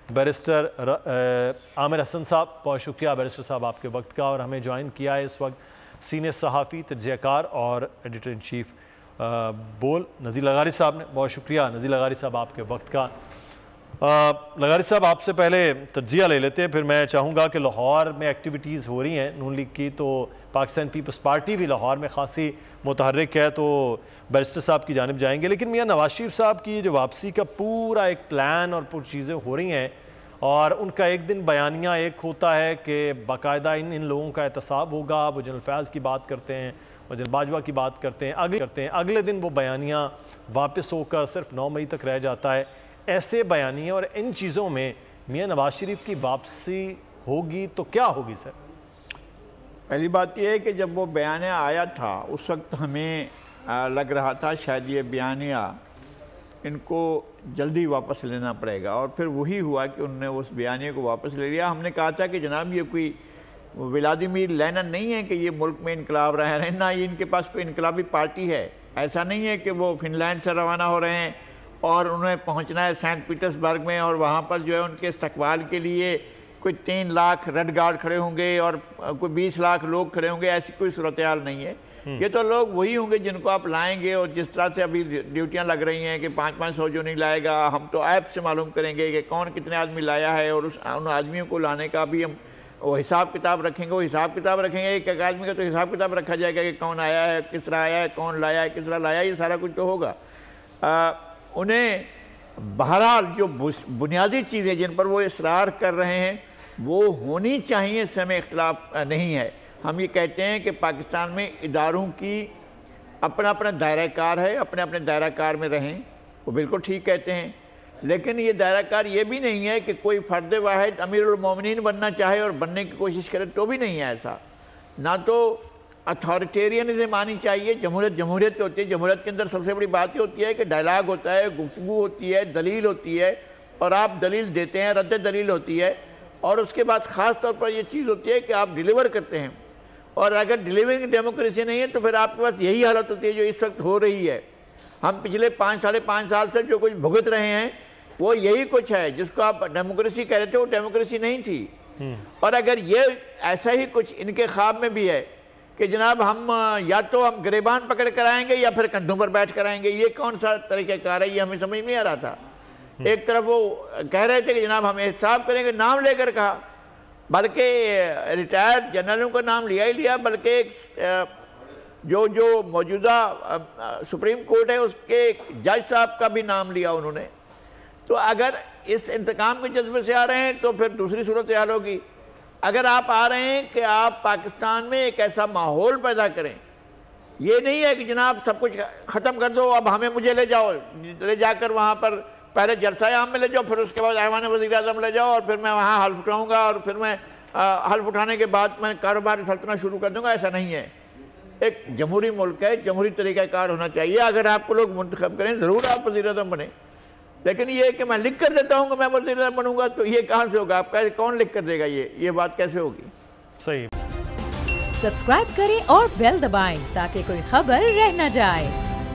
Barrister عامر حسن صاحب، بہت شکریہ بیرسٹر صاحب آپ کے وقت کا، اور ہمیں جوائن کیا ہے اس وقت سینئر صحافی، تجزیہ کار اور ایڈیٹر ان چیف بول نذیر لغاری صاحب نے۔ بہت شکریہ نذیر لغاری صاحب آپ کے وقت کا۔ لغاری صاحب آپ سے پہلے تجزیہ لے لیتے ہیں، پھر میں چاہوں گا کہ لاہور میں ایکٹیویٹیز ہو رہی ہیں نون لیگ کی، تو پاکستان پیپلز پارٹی بھی لاہور میں خاصی متحرک ہے، تو بیرسٹر صاحب کی جانب جائیں گے، لیکن میاں نواز شریف صاحب کی جو واپسی کا پورا ایک پلان اور پوری چیزیں ہو رہی ہیں، اور ان کا ایک دن بیانیہ ایک ہوتا ہے کہ باقاعدہ ان لوگوں کا احتساب ہوگا، وہ جنرل فیاض کی بات کرتے ہیں، وہ جنرل باجوہ کی بات کرتے ہیں، اگلے دن وہ بیانیہ واپس ہو کر صرف 9 مئی تک رہ جاتا ہے۔ ایسے بیانیے اور ان چیزوں میں میاں نواز شریف کی واپسی ہوگی تو کیا ہوگی سر؟ پہلی بات یہ ہے کہ جب وہ بیانیہ آیا تھا اس وقت ہمیں لگ رہا تھا شاید یہ بیانیہ ان کو جلدی واپس لینا پڑے گا، اور پھر وہی ہوا کہ انہوں نے اس بیانیے کو واپس لے لیا۔ ہم نے کہا تھا کہ جناب یہ کوئی ولادیمیر لینن نہیں ہے کہ یہ ملک میں انقلاب رہ رہے ہیں، نہ یہ ان کے پاس کوئی انقلابی پارٹی ہے۔ ایسا نہیں ہے کہ وہ فن لینڈ سے روانہ ہو رہے ہیں اور انہیں پہنچنا ہے سینٹ پیٹرز برگ میں، اور وہاں پر جو ہے ان کے استقبال کے لیے کوئی 3 لاکھ ریڈ گارڈ کھڑے ہوں گے اور کوئی 20 لاکھ لوگ کھڑے ہوں گے۔ ایسی کوئی صورتحال نہیں ہے۔ یہ تو لوگ وہی ہوں گے جن کو آپ لائیں گے، اور جس طرح سے ابھی ڈیوٹیاں لگ رہی ہیں کہ 500 جو نہیں لائے گا، ہم تو ایپ سے معلوم کریں گے کہ کون کتنے آدمی لایا ہے، اور ان آدمیوں کو لانے کا بھی ہم وہ حساب کتاب رکھیں گے۔ وہ حساب کتاب رکھیں گے، ایک آدمی کا تو حساب کتاب رکھا جائے گا کہ کون آیا ہے، کس طرح آیا ہے، کون لایا ہے، کس طرح لایا ہے، یہ سارا کچھ تو ہوگا۔ انہیں بہرحال جو بنیادی چیزیں جن پر وہ اصرار کر رہے ہیں وہ ہونی چاہیے، اس سے ہمیں اختلاف نہیں ہے۔ ہم یہ کہتے ہیں کہ پاکستان میں اداروں کی اپنا اپنا دائرہ کار ہے، اپنے اپنے دائرہ کار میں رہیں، وہ بالکل ٹھیک کہتے ہیں، لیکن یہ دائرہ کار یہ بھی نہیں ہے کہ کوئی فرد واحد امیر المومنین بننا چاہے اور بننے کی کوشش کرے، تو بھی نہیں ہے ایسا۔ نہ تو اتھارٹیرینزم آنی چاہیے، جمہوریت ہوتی ہے۔ جمہوریت کے اندر سب سے بڑی بات یہ ہوتی ہے کہ ڈائلاگ ہوتا ہے، گفتگو ہوتی ہے، دلیل ہوتی ہے، اور آپ دلیل دیتے ہیں، رد دلیل ہوتی ہے، اور اس کے بعد خاص طور پر یہ چیز ہوتی ہے کہ آپ ڈیلیور کرتے ہیں۔ اور اگر ڈیلیورنگ ڈیموکریسی نہیں ہے تو پھر آپ کے پاس یہی حالت ہوتی ہے جو اس وقت ہو رہی ہے۔ ہم پچھلے 5-5.5 سال سے جو کچھ بھگت رہے ہیں وہ یہی کچھ ہے، جس کو آپ ڈیموکریسی کہہ رہے تھے، وہ ڈیموکریسی نہیں تھی۔ اور اگر یہ ایسا ہی کچھ ان کے خواب میں بھی ہے کہ جناب ہم یا تو ہم گریبان پکڑ کر آئیں گے یا پھر کندھوں پر بیٹھ کر آئیں گے، یہ کون سا طریقہ کار ہے، یہ ہمیں سمجھ نہیں آ رہا تھا۔ ایک طرف وہ کہہ رہے تھے کہ جناب ہم احتساب کریں گے، نام لے کر کہا، بلکہ ریٹائرڈ جنرلوں کا نام لیا ہی لیا، بلکہ جو موجودہ سپریم کورٹ ہے اس کے جج صاحب کا بھی نام لیا انہوں نے۔ تو اگر اس انتقام کے جذبے سے آ رہے ہیں تو پھر دوسری صورتحال ہوگی۔ اگر آپ آ رہے ہیں کہ آپ پاکستان میں ایک ایسا ماحول پیدا کریں، یہ نہیں ہے کہ جناب سب کچھ ختم کر دو، اب مجھے لے جاؤ، لے جا کر وہاں پر پہلے جلسہ عام میں لے جاؤ، پھر اس کے بعد ایوان وزیر اعظم لے جاؤ، اور پھر میں وہاں حلف اٹھاؤں گا، اور پھر میں حلف اٹھانے کے بعد میں کاروبار سلطنت شروع کر دوں گا۔ ایسا نہیں ہے۔ ایک جمہوری ملک ہے، جمہوری طریقہ کار ہونا چاہیے۔ اگر آپ کو لوگ منتخب کریں ضرور آپ وزیر اعظم بنیں، لیکن یہ کہ میں لکھ کر دیتا ہوں کہ میں وزیر اعظم بنوں گا، تو یہ کہاں سے ہوگا؟ آپ کون لکھ کر دے گا؟ یہ بات کیسے ہوگی؟ صحیح۔ سبسکرائب کریں اور بیل دبائیں تاکہ کوئی خبر رہ نہ جائے۔